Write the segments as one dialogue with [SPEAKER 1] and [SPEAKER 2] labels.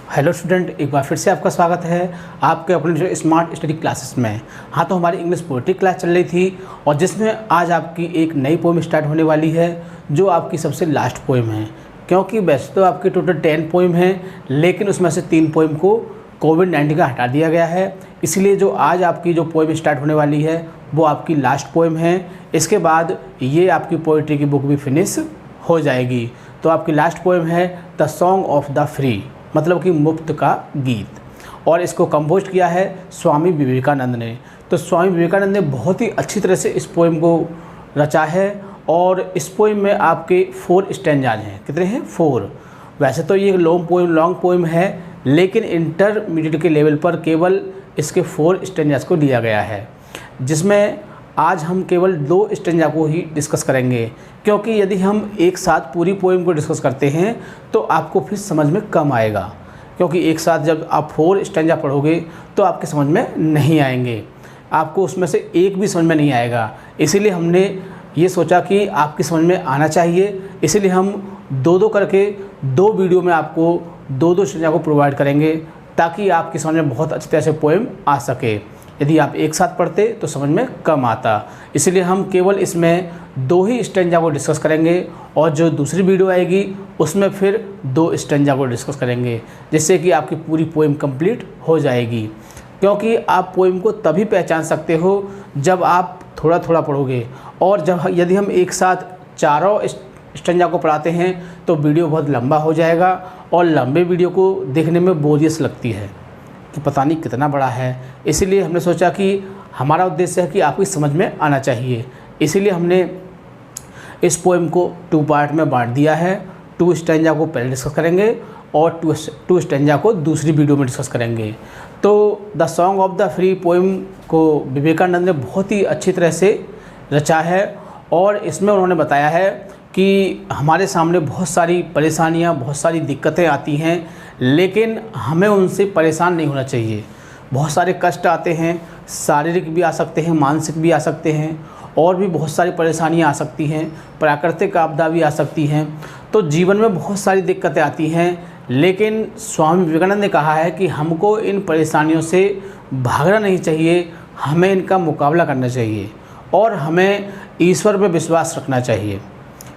[SPEAKER 1] Hello student, एक बार फिर से आपका स्वागत है आपके अपने जो स्मार्ट स्टडी क्लासेस में। हाँ, तो हमारी इंग्लिश पोएट्री क्लास चल रही थी और जिसमें आज आपकी एक नई पोएम स्टार्ट होने वाली है जो आपकी सबसे लास्ट पोएम है। क्योंकि वैसे तो आपकी टोटल 10 पोएम है, लेकिन उसमें से 3 पोएम को कोविड-19 का हटा दिया गया है, इसलिए जो आज आपकी जो पोएम स्टार्ट होने वाली है वो आपकी लास्ट पोएम है। इसके बाद ये आपकी पोएट्री की बुक भी फिनिश हो जाएगी। तो आपकी लास्ट पोएम है the song of the free, मतलब कि मुफ्त का गीत, और इसको कंपोज किया है स्वामी विवेकानंद ने। तो स्वामी विवेकानंद ने बहुत ही अच्छी तरह से इस पोएम को रचा है और इस पोएम में आपके 4 स्टैंजाज हैं। कितने हैं? 4। वैसे तो ये लॉन्ग पोएम है, लेकिन इंटरमीडिएट के लेवल पर केवल इसके 4 स्टैंजाज को लिया गया है, जिसमें आज हम केवल 2 स्टैंजा को ही डिस्कस करेंगे। क्योंकि यदि हम एक साथ पूरी पोएम को डिस्कस करते हैं तो आपको फिर समझ में कम आएगा, क्योंकि एक साथ जब आप 4 स्टैंजा पढ़ोगे तो आपके समझ में नहीं आएंगे, आपको उसमें से एक भी समझ में नहीं आएगा। इसीलिए हमने ये सोचा कि आपकी समझ में आना चाहिए, इसीलिए हम 2-2 करके 2 वीडियो में आपको 2-2 स्टैंजा को प्रोवाइड करेंगे, ताकि आपकी समझ में बहुत अच्छी तरह से पोएम आ सके। यदि आप एक साथ पढ़ते तो समझ में कम आता, इसलिए हम केवल इसमें 2 ही स्टैंजा को डिस्कस करेंगे और जो दूसरी वीडियो आएगी उसमें फिर 2 स्टैंजा को डिस्कस करेंगे, जिससे कि आपकी पूरी पोएम कंप्लीट हो जाएगी। क्योंकि आप पोएम को तभी पहचान सकते हो जब आप थोड़ा थोड़ा पढ़ोगे, और यदि हम एक साथ चारों स्टैंजा को पढ़ाते हैं तो वीडियो बहुत लंबा हो जाएगा और लंबे वीडियो को देखने में बोरियत लगती है कि पता नहीं कितना बड़ा है। इसीलिए हमने सोचा कि हमारा उद्देश्य है कि आपकी समझ में आना चाहिए, इसीलिए हमने इस पोएम को 2 पार्ट में बांट दिया है। 2 स्टैंजा को पहले डिस्कस करेंगे और 2 स्टैंजा को दूसरी वीडियो में डिस्कस करेंगे। तो the song of the free poem को विवेकानंद ने बहुत ही अच्छी तरह से रचा है और इसमें उन्होंने बताया है कि हमारे सामने बहुत सारी परेशानियाँ, बहुत सारी दिक्कतें आती हैं, लेकिन हमें उनसे परेशान नहीं होना चाहिए। बहुत सारे कष्ट आते हैं, शारीरिक भी आ सकते हैं, मानसिक भी आ सकते हैं, और भी बहुत सारी परेशानियां आ सकती हैं, प्राकृतिक आपदा भी आ सकती हैं। तो जीवन में बहुत सारी दिक्कतें आती हैं, लेकिन स्वामी विवेकानंद ने कहा है कि हमको इन परेशानियों से भागना नहीं चाहिए, हमें इनका मुकाबला करना चाहिए और हमें ईश्वर पर विश्वास रखना चाहिए।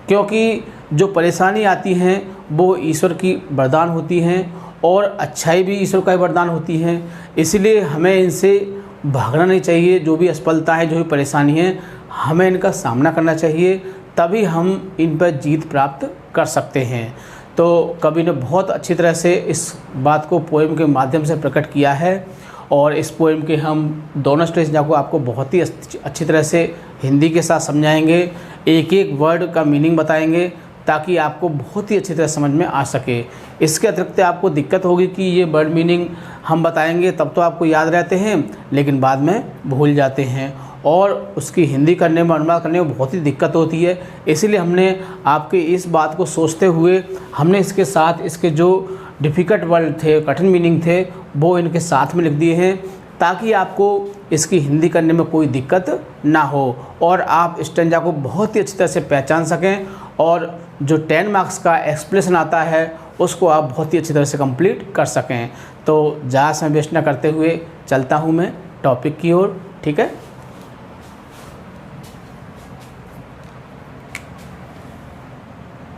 [SPEAKER 1] क्योंकि जो परेशानी आती हैं वो ईश्वर की वरदान होती हैं और अच्छाई भी ईश्वर का ही वरदान होती हैं, इसलिए हमें इनसे भागना नहीं चाहिए। जो भी असफलता है, जो भी परेशानी है, हमें इनका सामना करना चाहिए, तभी हम इन पर जीत प्राप्त कर सकते हैं। तो कवि ने बहुत अच्छी तरह से इस बात को पोएम के माध्यम से प्रकट किया है और इस पोएम के हम दोनों स्टेंजा को आपको बहुत ही अच्छी तरह से हिंदी के साथ समझाएंगे, एक एक वर्ड का मीनिंग बताएंगे, ताकि आपको बहुत ही अच्छी तरह समझ में आ सके। इसके अतिरिक्त आपको दिक्कत होगी कि ये वर्ड मीनिंग हम बताएंगे तब तो आपको याद रहते हैं, लेकिन बाद में भूल जाते हैं और उसकी हिंदी करने में, अनुवाद करने में बहुत ही दिक्कत होती है। इसीलिए हमने आपके इस बात को सोचते हुए हमने इसके साथ इसके जो डिफ़िकल्ट वर्ड थे, कठिन मीनिंग थे, वो इनके साथ में लिख दिए हैं, ताकि आपको इसकी हिंदी करने में कोई दिक्कत ना हो और आप स्टैंजा को बहुत ही अच्छी तरह से पहचान सकें और जो 10 मार्क्स का एक्सप्लेनेशन आता है उसको आप बहुत ही अच्छी तरह से कंप्लीट कर सकें। तो ज़्यादा समय वेस्ट न करते हुए चलता हूँ मैं टॉपिक की ओर, ठीक है।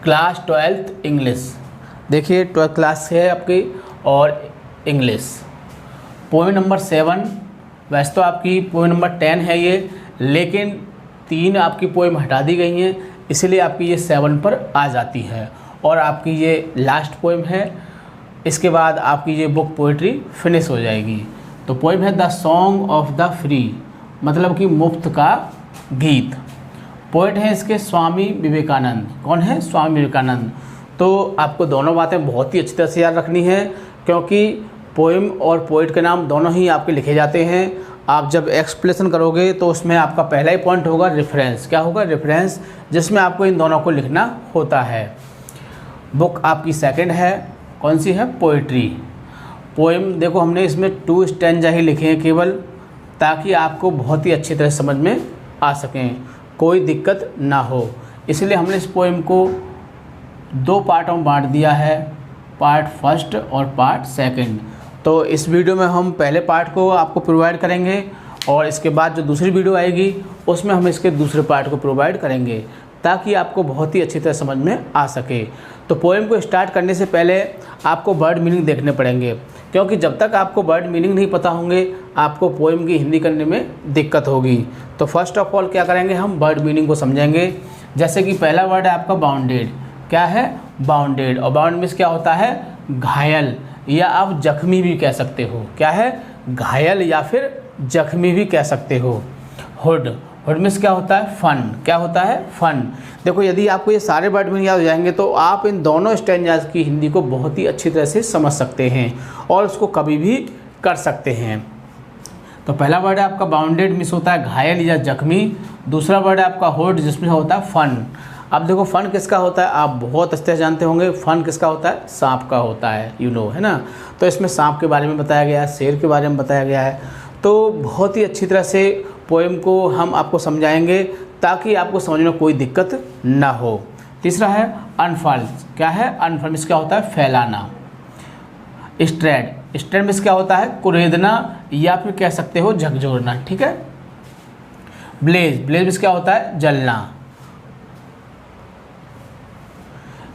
[SPEAKER 1] क्लास 12th इंग्लिश, देखिए 12th क्लास है आपकी और इंग्लिश। पोएम नंबर 7, वैसे तो आपकी पोएम नंबर 10 है ये, लेकिन 3 आपकी पोएम हटा दी गई हैं, इसलिए आपकी ये 7 पर आ जाती है और आपकी ये लास्ट पोएम है। इसके बाद आपकी ये बुक पोइट्री फिनिश हो जाएगी। तो पोएम है the song of the free, मतलब कि मुफ्त का गीत। पोएट हैं इसके स्वामी विवेकानंद। कौन है? स्वामी विवेकानंद। तो आपको दोनों बातें बहुत ही अच्छी तरह से याद रखनी है, क्योंकि पोएम और पोएट के नाम दोनों ही आपके लिखे जाते हैं। आप जब एक्सप्लेनेशन करोगे तो उसमें आपका पहला ही पॉइंट होगा रेफरेंस। क्या होगा? रेफरेंस, जिसमें आपको इन दोनों को लिखना होता है। बुक आपकी सेकंड है, कौन सी है? पोइट्री। पोएम देखो हमने इसमें 2 स्टैंजा ही लिखे हैं केवल, ताकि आपको बहुत ही अच्छी तरह समझ में आ सकें, कोई दिक्कत ना हो। इसलिए हमने इस पोएम को 2 पार्टों में बांट दिया है। पार्ट फर्स्ट और पार्ट सेकंड। तो इस वीडियो में हम पहले पार्ट को आपको प्रोवाइड करेंगे और इसके बाद जो दूसरी वीडियो आएगी उसमें हम इसके दूसरे पार्ट को प्रोवाइड करेंगे ताकि आपको बहुत ही अच्छी तरह समझ में आ सके। तो पोएम को स्टार्ट करने से पहले आपको वर्ड मीनिंग देखने पड़ेंगे, क्योंकि जब तक आपको वर्ड मीनिंग नहीं पता होंगे आपको पोएम की हिंदी करने में दिक्कत होगी। तो फर्स्ट ऑफ ऑल क्या करेंगे, हम वर्ड मीनिंग को समझेंगे। जैसे कि पहला वर्ड है आपका बाउंडेड। क्या है? बाउंडेड। और बाउंड मीन्स क्या होता है? घायल या आप जख्मी भी कह सकते हो। क्या है? घायल या फिर जख्मी भी कह सकते हो। हुड। हुड मीन्स क्या होता है? फन। क्या होता है? फन। देखो, यदि आपको ये सारे वर्ड मीनिंग याद हो जाएंगे तो आप इन दोनों स्टैंजास की हिंदी को बहुत ही अच्छी तरह से समझ सकते हैं और उसको कभी भी कर सकते हैं। तो पहला वर्ड है आपका बाउंडेड, मीन्स होता है घायल या जख्मी। दूसरा वर्ड है आपका हुड, जिसमें होता है फन। अब देखो, फन किसका होता है आप बहुत अच्छे से जानते होंगे। फन किसका होता है? सांप का होता है, है ना। तो इसमें सांप के बारे में बताया गया है, शेर के बारे में बताया गया है। तो बहुत ही अच्छी तरह से पोएम को हम आपको समझाएंगे ताकि आपको समझ में कोई दिक्कत ना हो। तीसरा है अनफर्ल। क्या है? अनफर्ल मीन्स क्या होता है? फैलाना। स्ट्रेड। स्ट्रेड मीन्स क्या होता है? कुरेदना या फिर कह सकते हो झकझोरना। ठीक है। ब्लेज। ब्लेज मीन्स क्या होता है? जलना।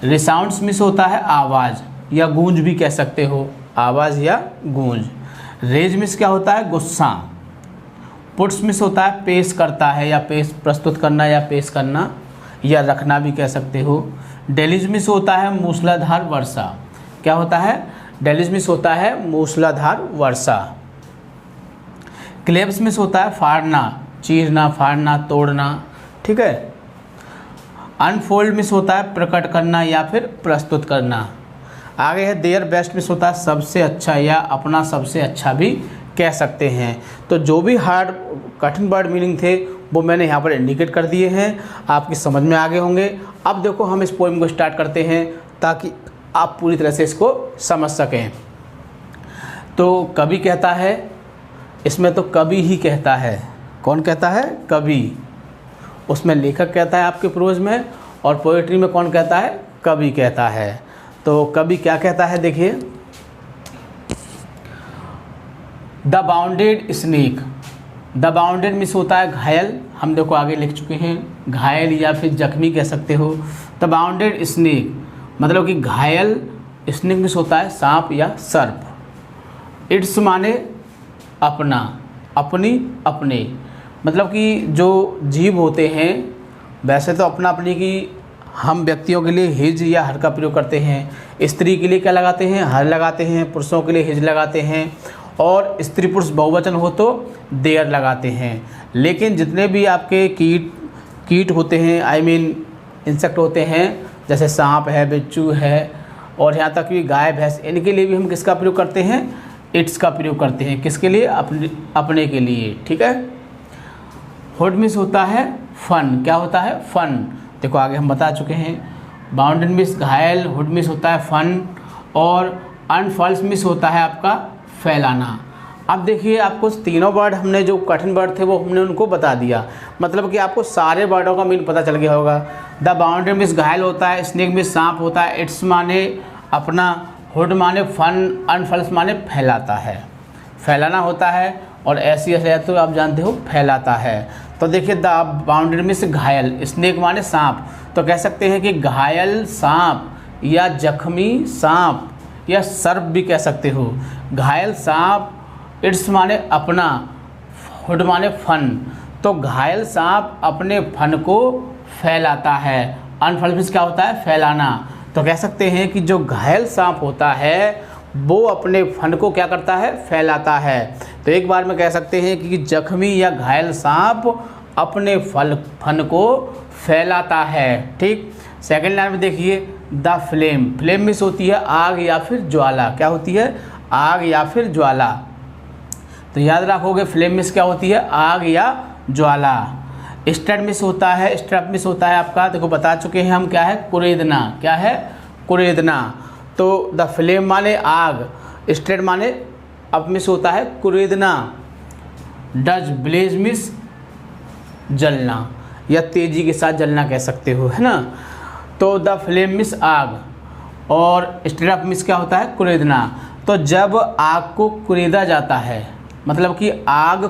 [SPEAKER 1] रिसाउंड्स मीन्स होता है आवाज़ या गूंज भी कह सकते हो, आवाज़ या गूंज। रेज मीन्स क्या होता है? गुस्सा। पुट्स मीन्स होता है पेश करता है या पेश प्रस्तुत करना या पेश करना या रखना भी कह सकते हो। डेलिज मीन्स होता है मूसलाधार वर्षा। क्या होता है? डेलिज मीन्स होता है मूसलाधार वर्षा। क्लेब्स मीन्स होता है फाड़ना, चीरना, फाड़ना, तोड़ना। ठीक है। अनफोल्ड मीन्स होता है प्रकट करना या फिर प्रस्तुत करना। आगे है देयर बेस्ट मीन्स होता है सबसे अच्छा या अपना सबसे अच्छा भी कह सकते हैं। तो जो भी हार्ड कठिन वर्ड मीनिंग थे वो मैंने यहाँ पर इंडिकेट कर दिए हैं, आपकी समझ में आ गए होंगे। अब देखो, हम इस पोएम को स्टार्ट करते हैं ताकि आप पूरी तरह से इसको समझ सकें। तो कवि कहता है, इसमें तो कवि ही कहता है। कौन कहता है? कवि। उसमें लेखक कहता है आपके प्रोज में, और पोएट्री में कौन कहता है? कवि कहता है। तो कवि क्या कहता है, देखिए। The bounded snake. The bounded means होता है घायल, हम देखो आगे लिख चुके हैं, घायल या फिर जख्मी कह सकते हो। द बाउंडेड स्नेक मतलब कि घायल। स्नेक मीन्स होता है सांप या सर्प। इट्स माने अपना, अपनी, अपने। मतलब कि जो जीव होते हैं, वैसे तो अपना अपनी की हम व्यक्तियों के लिए हिज या हर का प्रयोग करते हैं। स्त्री के लिए क्या लगाते हैं? हर लगाते हैं। पुरुषों के लिए हिज लगाते हैं, और स्त्री पुरुष बहुवचन हो तो देयर लगाते हैं। लेकिन जितने भी आपके कीट होते हैं, इंसेक्ट होते हैं, जैसे सांप है, बिच्छू है, और यहाँ तक कि गाय भैंस, इनके लिए भी हम किसका प्रयोग करते हैं? इट्स का प्रयोग करते हैं। किसके लिए? अपने के लिए। ठीक है। हुड मीन्स होता है फन। क्या होता है? फन। देखो आगे हम बता चुके हैं। बाउंडेड मीन्स घायल, हुड मीन्स होता है फन, और अनफर्ल्स मीन्स होता है आपका फैलाना। अब देखिए, आपको तीनों वर्ड हमने जो कठिन वर्ड थे वो हमने उनको बता दिया, मतलब कि आपको सारे वर्डों का मीन पता चल गया होगा। द बाउंडेड मीन्स घायल होता है, स्नेक मीन्स सांप होता है, इट्स माने अपना, हुड माने फन, अनफर्ल्स माने फैलाता है, फैलाना होता है, और ऐसी ऐसे तो आप जानते हो फैलाता है। तो देखिए, द बाउंडेड मीन्स घायल, स्नेक माने सांप, तो कह सकते हैं कि घायल सांप या जख्मी सांप या सर्प भी कह सकते हो। घायल सांप, इट्स माने अपना, हुड माने फन, तो घायल सांप अपने फन को फैलाता है। अनफर्ल मीन्स क्या होता है? फैलाना। तो कह सकते हैं कि जो घायल सांप होता है वो अपने फन को क्या करता है? फैलाता है। तो एक बार में कह सकते हैं कि जख्मी या घायल सांप अपने फन को फैलाता है। ठीक। सेकंड लाइन में देखिए, द फ्लेम। फ्लेम मीन्स होती है आग या फिर ज्वाला। क्या होती है? आग या फिर ज्वाला। तो याद रखोगे, फ्लेम मीन्स क्या होती है? आग या ज्वाला। स्ट्रेड मीन्स होता है, स्ट्रेप मीन्स होता है आपका, देखो बता चुके हैं हम, क्या है? कुरेदना। क्या है? कुरेदना। तो द फ्लेम माने आग, स्ट्रेड माने अब मीन्स होता है कुरेदना। डज ब्लेज मीन्स जलना या तेजी के साथ जलना कह सकते हो, है ना। तो द फ्लेम मीन्स आग, और स्टेट ऑफ मिस क्या होता है, कुरेदना। तो जब आग को कुरेदा जाता है, मतलब कि आग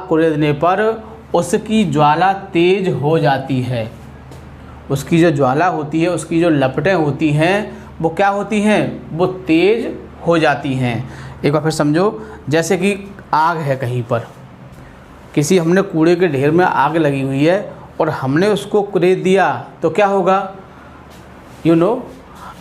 [SPEAKER 1] कुरेदने पर उसकी ज्वाला तेज हो जाती है। उसकी जो ज्वाला होती है, उसकी जो लपटें होती हैं, वो क्या होती हैं, वो तेज हो जाती हैं। एक बार फिर समझो, जैसे कि आग है कहीं पर, किसी हमने कूड़े के ढेर में आग लगी हुई है और हमने उसको कुरेद दिया तो क्या होगा,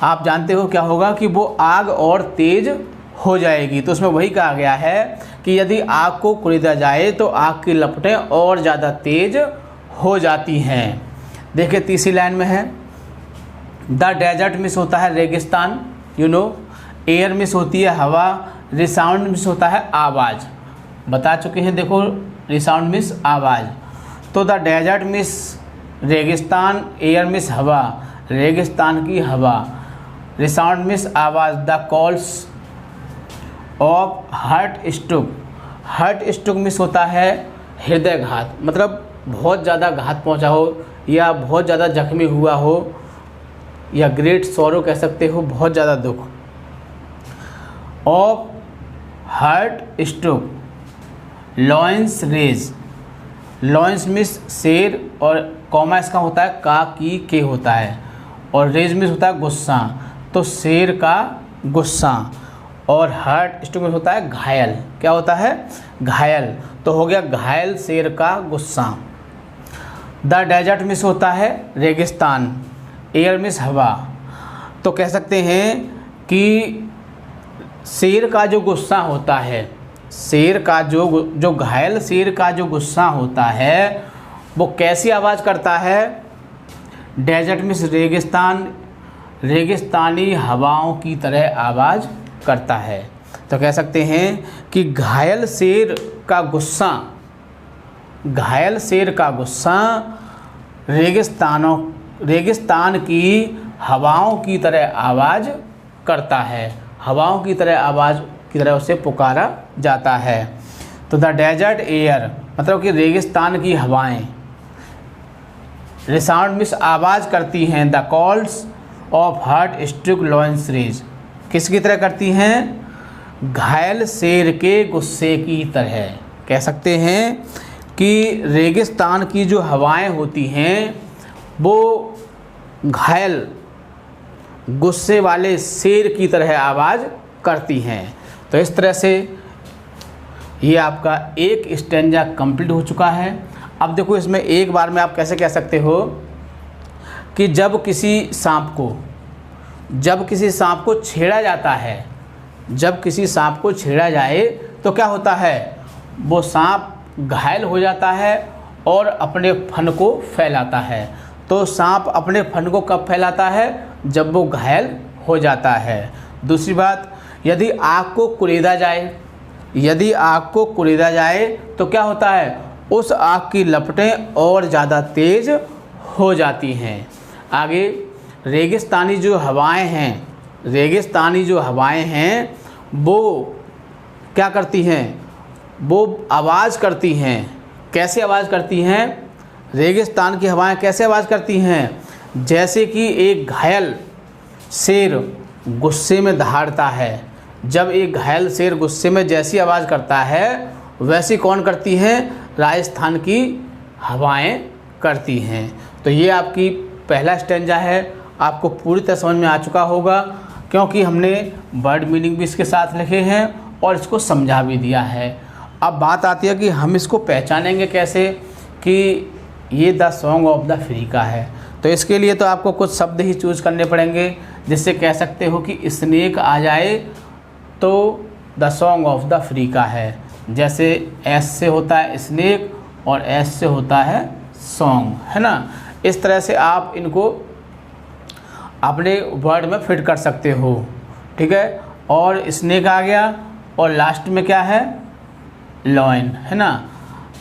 [SPEAKER 1] आप जानते हो क्या होगा कि वो आग और तेज हो जाएगी। तो उसमें वही कहा गया है कि यदि आग को कुरेदा जाए तो आग की लपटें और ज़्यादा तेज हो जाती हैं। देखिए तीसरी लाइन में है, द डेजर्ट मिस होता है रेगिस्तान, एयर मिस होती है हवा, रिसाउंड मिस होता है आवाज़। बता चुके हैं, देखो रिसाउंड मिस आवाज़। तो द डेजर्ट मिस रेगिस्तान, एयर मिस हवा, रेगिस्तान की हवा, रिसाउंड मिस आवाज़, the calls of heart stroke miss होता है हृदयघात, मतलब बहुत ज़्यादा घात पहुंचा हो या बहुत ज़्यादा जख्मी हुआ हो, या ग्रेट सॉरो कह सकते हो, बहुत ज़्यादा दुख। Of heart stroke, lions rage, lions मिस शेर और कॉमा इसका होता है का की के होता है, और रेज मिस होता है गुस्सा, तो शेर का गुस्सा। और हार्ट स्ट्रोक में होता है घायल, क्या होता है, घायल। तो हो गया घायल शेर का गुस्सा। द डेजर्ट मिस होता है रेगिस्तान, एयर मिस हवा। तो कह सकते हैं कि शेर का जो गुस्सा होता है, शेर का जो घायल शेर का जो गुस्सा होता है वो कैसी आवाज़ करता है, डेजर्ट मिस रेगिस्तान, रेगिस्तानी हवाओं की तरह आवाज़ करता है। तो कह सकते हैं कि घायल शेर का गुस्सा रेगिस्तान की हवाओं की तरह आवाज़ करता है, हवाओं की तरह उसे पुकारा जाता है। तो द डेजर्ट एयर, मतलब कि रेगिस्तान की हवाएं रिसाउंड मिस आवाज़ करती हैं the calls of heart stroke lions rage, किसकी तरह करती हैं, घायल शेर के गुस्से की तरह। कह सकते हैं कि रेगिस्तान की जो हवाएं होती हैं वो घायल गुस्से वाले शेर की तरह आवाज़ करती हैं। तो इस तरह से ये आपका एक स्टेंजा कंप्लीट हो चुका है। अब देखो इसमें एक बार में आप कैसे कह सकते हो कि जब किसी सांप को छेड़ा जाता है, जब किसी सांप को छेड़ा जाए तो क्या होता है, वो सांप घायल हो जाता है और अपने फन को फैलाता है। तो सांप अपने फन को कब फैलाता है, जब वो घायल हो जाता है। दूसरी बात, यदि आग को कुरेदा जाए तो क्या होता है, उस आग की लपटें और ज़्यादा तेज हो जाती हैं। आगे रेगिस्तानी जो हवाएं हैं वो क्या करती हैं, वो आवाज़ करती हैं। कैसे आवाज़ करती हैं, रेगिस्तान की हवाएं कैसे आवाज़ करती हैं, जैसे कि एक घायल शेर गुस्से में दहाड़ता है। जब एक घायल शेर गुस्से में जैसी आवाज़ करता है वैसी कौन करती हैं, राजस्थान की हवाएं करती हैं। तो ये आपकी पहला स्टेंजा है, आपको पूरी तरह समझ में आ चुका होगा क्योंकि हमने वर्ड मीनिंग भी इसके साथ लिखे हैं और इसको समझा भी दिया है। अब बात आती है कि हम इसको पहचानेंगे कैसे कि ये the song of the Africa है। तो इसके लिए तो आपको कुछ शब्द ही चूज़ करने पड़ेंगे, जिससे कह सकते हो कि स्नेक आ जाए तो the song of the Africa है। जैसे एस से होता है स्नेक और एस से होता है सॉन्ग, है ना। इस तरह से आप इनको अपने वर्ड में फिट कर सकते हो, ठीक है। और स्नेक आ गया और लास्ट में क्या है, लॉइन, है ना।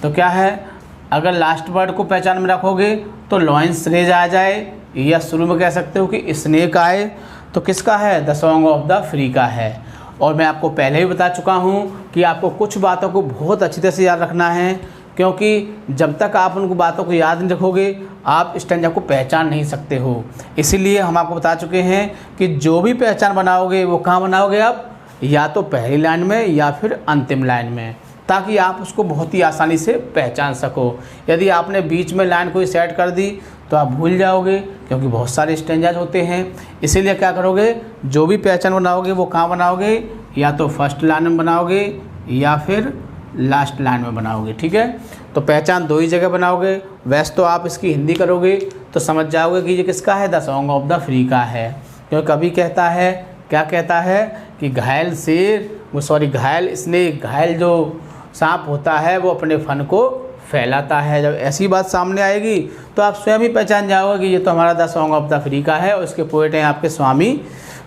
[SPEAKER 1] तो क्या है, अगर लास्ट वर्ड को पहचान में रखोगे तो लॉइंस रेज आ जाए, या शुरू में कह सकते हो कि स्नेक आए, तो किसका है, the song of the Africa है। और मैं आपको पहले ही बता चुका हूँ कि आपको कुछ बातों को बहुत अच्छी तरह से याद रखना है, क्योंकि जब तक आप उनको बातों को याद नहीं रखोगे आप स्टैंजा को पहचान नहीं सकते हो। इसीलिए हम आपको बता चुके हैं कि जो भी पहचान बनाओगे वो कहाँ बनाओगे आप, या तो पहली लाइन में या फिर अंतिम लाइन में, ताकि आप उसको बहुत ही आसानी से पहचान सको। यदि आपने बीच में लाइन कोई सेट कर दी तो आप भूल जाओगे, क्योंकि बहुत सारे स्टैंजाज होते हैं। इसीलिए क्या करोगे, जो भी पहचान बनाओगे वो कहाँ बनाओगे, या तो फर्स्ट लाइन में बनाओगे या फिर लास्ट लाइन में बनाओगे। ठीक है, तो पहचान दो ही जगह बनाओगे। वैसे तो आप इसकी हिंदी करोगे तो समझ जाओगे कि ये किसका है, the song of the free का है। क्योंकि कभी कहता है, क्या कहता है कि घायल शेर, वो सॉरी घायल स्नेक, घायल जो सांप होता है वो अपने फन को फैलाता है। जब ऐसी बात सामने आएगी तो आप स्वयं ही पहचान जाओगे कि ये तो हमारा the song of the free का है और इसके पोएट हैं आपके स्वामी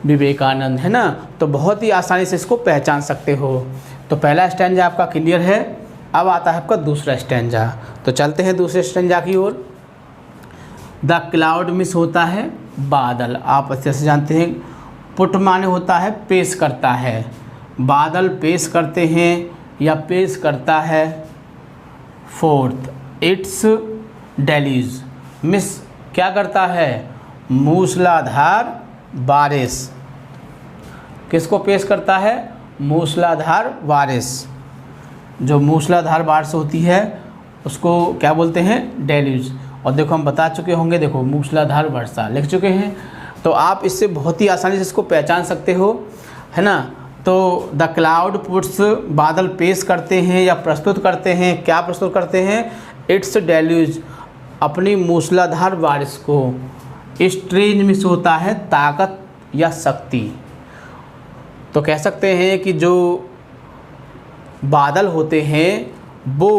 [SPEAKER 1] विवेकानंद, है ना। तो बहुत ही आसानी से इसको पहचान सकते हो। तो पहला स्टैंजा आपका क्लियर है। अब आता है आपका दूसरा स्टैंजा, तो चलते हैं दूसरे स्टैंजा की ओर। द क्लाउड मिस होता है बादल, आप अच्छे से जानते हैं। पुट माने होता है पेश करता है, बादल पेश करते हैं या पेश करता है। फोर्थ इट्स डेलीज, मिस क्या करता है, मूसलाधार बारिश, किसको पेश करता है, मूसलाधार बारिश। जो मूसलाधार बारिश होती है उसको क्या बोलते हैं, डेल्यूज। और देखो हम बता चुके होंगे, देखो मूसलाधार वर्षा लिख चुके हैं, तो आप इससे बहुत ही आसानी से इसको पहचान सकते हो, है ना। तो द क्लाउड पुट्स, बादल पेश करते हैं या प्रस्तुत करते हैं, क्या प्रस्तुत करते हैं, इट्स डेल्यूज, अपनी मूसलाधार बारिश को। स्ट्रेंज मिस होता है ताकत या शक्ति, तो कह सकते हैं कि जो बादल होते हैं वो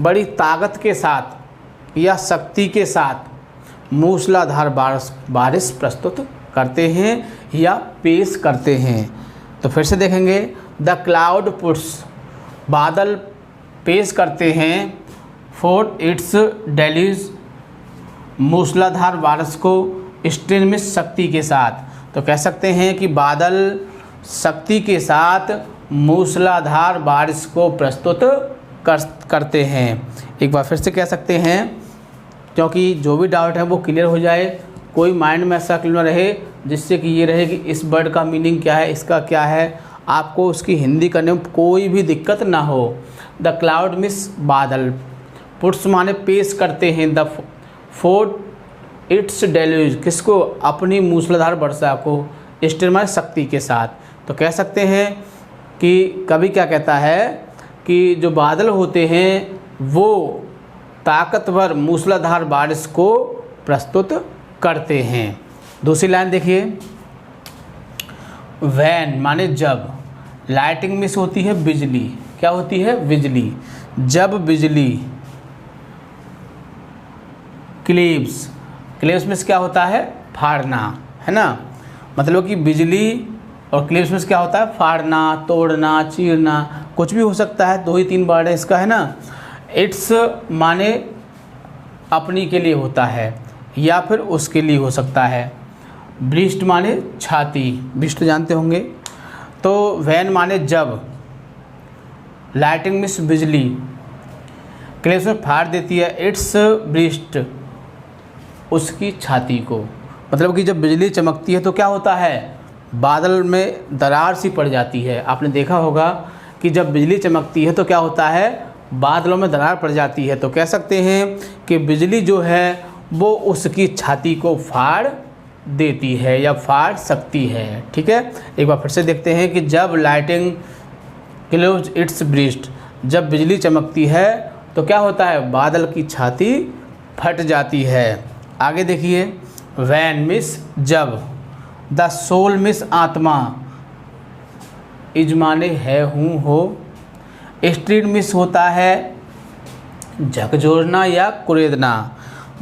[SPEAKER 1] बड़ी ताकत के साथ या शक्ति के साथ मूसलाधार बारिश प्रस्तुत करते हैं या पेश करते हैं। तो फिर से देखेंगे, द क्लाउड पुट्स, बादल पेश करते हैं, फॉर इट्स डेलीज, मूसलाधार बारिश को, स्ट्रेंज मिस शक्ति के साथ। तो कह सकते हैं कि बादल शक्ति के साथ मूसलाधार बारिश को प्रस्तुत करते हैं। एक बार फिर से कह सकते हैं, क्योंकि जो भी डाउट है वो क्लियर हो जाए, कोई माइंड में ऐसा क्लियर रहे जिससे कि ये रहे कि इस वर्ड का मीनिंग क्या है, इसका क्या है, आपको उसकी हिंदी करने में कोई भी दिक्कत ना हो। द क्लाउड मिस बादल, पुट्स माने पेश करते हैं, द फोर्ट इट्स डेल्यूज, किसको, अपनी मूसलाधार वर्षा को, स्ट्रेंज माने शक्ति के साथ। तो कह सकते हैं कि कभी क्या कहता है कि जो बादल होते हैं वो ताकतवर मूसलाधार बारिश को प्रस्तुत करते हैं। दूसरी लाइन देखिए, वैन माने जब, लाइटिंग मिस होती है बिजली, क्या होती है, बिजली, जब बिजली। क्लिप्स, क्लिप्स मिस क्या होता है, फाड़ना, है ना। मतलब कि बिजली और क्लिप्स मिस क्या होता है, फाड़ना, तोड़ना, चीरना, कुछ भी हो सकता है, 2 ही 3 वर्ड है इसका, है ना। इट्स माने अपनी के लिए होता है या फिर उसके लिए हो सकता है। ब्रिस्ट माने छाती, ब्रिस्ट जानते होंगे। तो वैन माने जब, लाइटिंग मिस बिजली, क्लिप्स में फाड़ देती है, इट्स ब्रिस्ट, उसकी छाती को। मतलब कि जब बिजली चमकती है तो क्या होता है, बादल में दरार सी पड़ जाती है। आपने देखा होगा कि जब बिजली चमकती है तो क्या होता है, बादलों में दरार पड़ जाती है। तो कह सकते हैं कि बिजली जो है वो उसकी छाती को फाड़ देती है या फाड़ सकती है। ठीक है, एक बार फिर से देखते हैं कि जब लाइटिंग क्लोज इट्स ब्रिस्ट, जब बिजली चमकती है तो क्या होता है, बादल की छाती फट जाती है। आगे देखिए, वैन मिस जब, द सोल मिस आत्मा, इजमाने है हूँ हो। स्ट्रीट मिस होता है झकझोरना या कुरेदना,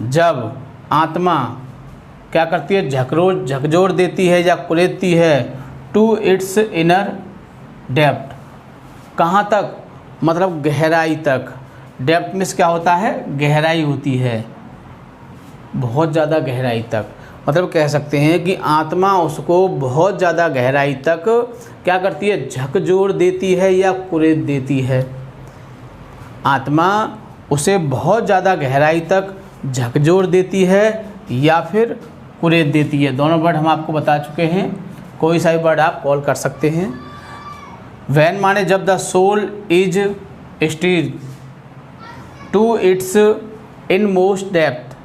[SPEAKER 1] जब आत्मा क्या करती है, झकझोर देती है या कुरेदती है, टू इट्स इनर डेप्थ, कहाँ तक, मतलब गहराई तक। डेप्थ मिस क्या होता है, गहराई होती है, बहुत ज़्यादा गहराई तक। मतलब कह सकते हैं कि आत्मा उसको बहुत ज़्यादा गहराई तक क्या करती है, झकझोर देती है या कुरेद देती है। आत्मा उसे बहुत ज़्यादा गहराई तक झकझोर देती है या फिर कुरेद देती है। दोनों वर्ड हम आपको बता चुके हैं, कोई सा भी वर्ड आप कॉल कर सकते हैं। वैन माने जब the soul is steered to its in most depth,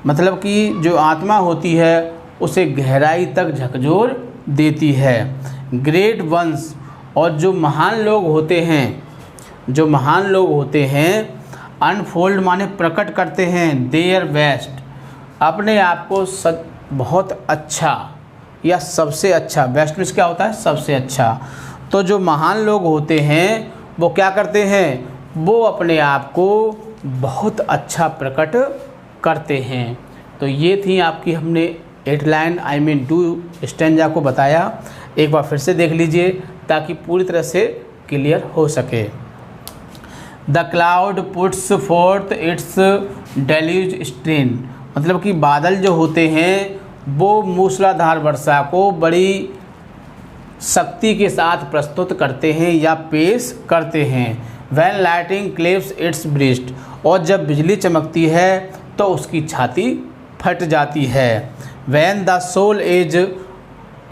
[SPEAKER 1] मतलब कि जो आत्मा होती है उसे गहराई तक झकझोर देती है। ग्रेट वंस, और जो महान लोग होते हैं, जो महान लोग होते हैं, अनफोल्ड माने प्रकट करते हैं, देयर बेस्ट, अपने आप को बहुत अच्छा या सबसे अच्छा, बेस्ट मीन्स क्या होता है, सबसे अच्छा। तो जो महान लोग होते हैं वो क्या करते हैं, वो अपने आप को बहुत अच्छा प्रकट करते हैं। तो ये थी आपकी, हमने 8 लाइन आई मीन 2 स्टैंजा को बताया। एक बार फिर से देख लीजिए ताकि पूरी तरह से क्लियर हो सके। The cloud puts fourth it's deluge strain, मतलब कि बादल जो होते हैं वो मूसलाधार वर्षा को बड़ी शक्ति के साथ प्रस्तुत करते हैं या पेश करते हैं। वैन लाइटिंग क्लेव्स इट्स ब्रेस्ट, और जब बिजली चमकती है तो उसकी छाती फट जाती है। When the soul is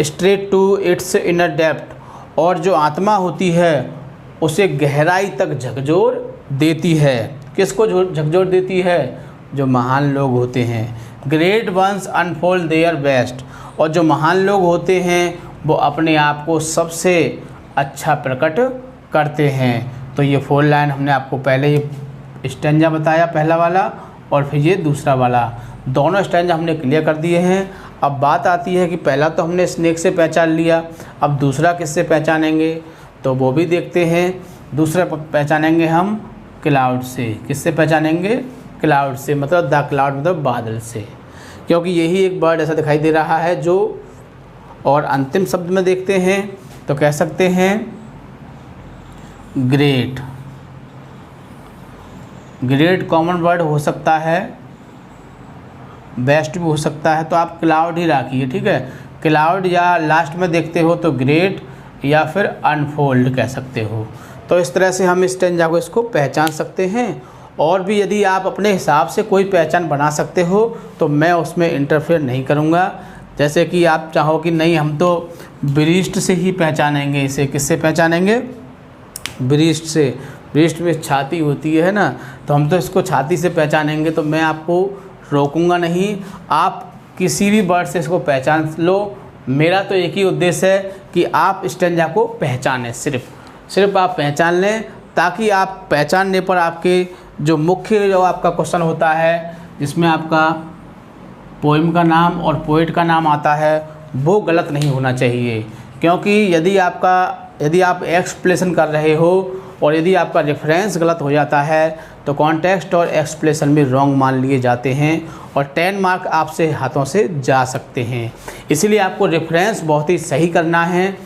[SPEAKER 1] straight to its inner depth, और जो आत्मा होती है उसे गहराई तक झकझोर देती है। किसको झकझोर देती है, जो महान लोग होते हैं। Great once unfold their best, और जो महान लोग होते हैं वो अपने आप को सबसे अच्छा प्रकट करते हैं। तो ये 4 लाइन हमने आपको पहले ही स्टैंजा बताया, पहला वाला और फिर ये दूसरा वाला, दोनों स्टैंजा हमने क्लियर कर दिए हैं। अब बात आती है कि पहला तो हमने स्नेक से पहचान लिया, अब दूसरा किससे पहचानेंगे, तो वो भी देखते हैं। दूसरा पहचानेंगे हम क्लाउड से। किससे पहचानेंगे, क्लाउड से, मतलब द क्लाउड मतलब बादल से, क्योंकि यही एक बर्ड ऐसा दिखाई दे रहा है जो। और अंतिम शब्द में देखते हैं तो कह सकते हैं ग्रेट। ग्रेट कॉमन वर्ड हो सकता है, बेस्ट भी हो सकता है, तो आप क्लाउड ही रखिए, ठीक है। क्लाउड या लास्ट में देखते हो तो ग्रेट या फिर अनफोल्ड कह सकते हो। तो इस तरह से हम इस स्टैंजा को इसको पहचान सकते हैं। और भी यदि आप अपने हिसाब से कोई पहचान बना सकते हो तो मैं उसमें इंटरफेयर नहीं करूँगा। जैसे कि आप चाहो कि नहीं हम तो ब्रीस्ट से ही पहचानेंगे इसे, किससे पहचानेंगे, ब्रीस्ट से। ब्रीस्ट में छाती होती है ना, तो हम तो इसको छाती से पहचानेंगे, तो मैं आपको रोकूंगा नहीं। आप किसी भी वर्ड से इसको पहचान लो। मेरा तो एक ही उद्देश्य है कि आप स्टैंजा को पहचानें, सिर्फ आप पहचान लें, ताकि आप पहचानने पर आपके जो मुख्य जो आपका क्वेश्चन होता है जिसमें आपका पोइम का नाम और पोइट का नाम आता है वो गलत नहीं होना चाहिए। क्योंकि यदि आप एक्सप्लेनेशन कर रहे हो और यदि आपका रेफरेंस गलत हो जाता है तो कॉन्टेक्स्ट और एक्सप्लेनेशन में रॉन्ग मान लिए जाते हैं और 10 मार्क आपसे हाथों से जा सकते हैं। इसलिए आपको रेफरेंस बहुत ही सही करना है,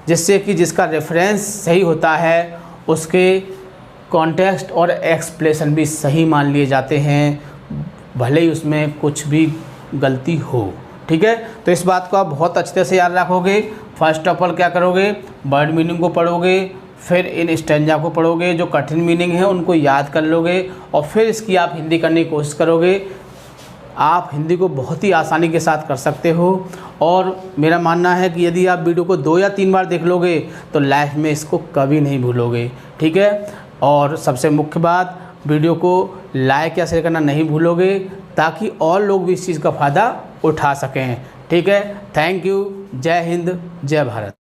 [SPEAKER 1] जिससे कि जिसका रेफरेंस सही होता है उसके कॉन्टेक्स्ट और एक्सप्लेनेशन भी सही मान लिए जाते हैं, भले ही उसमें कुछ भी गलती हो, ठीक है। तो इस बात को आप बहुत अच्छे तरह से याद रखोगे। फर्स्ट ऑफ ऑल क्या करोगे, वर्ड मीनिंग को पढ़ोगे, फिर इन स्टैंजा को पढ़ोगे, जो कठिन मीनिंग है उनको याद कर लोगे और फिर इसकी आप हिंदी करने की कोशिश करोगे। आप हिंदी को बहुत ही आसानी के साथ कर सकते हो। और मेरा मानना है कि यदि आप वीडियो को 2 या 3 बार देख लोगे तो लाइफ में इसको कभी नहीं भूलोगे, ठीक है। और सबसे मुख्य बात, वीडियो को लाइक या शेयर करना नहीं भूलोगे, ताकि और लोग भी इस चीज़ का फ़ायदा उठा सकें, ठीक है। Thank you. जय हिंद, जय भारत।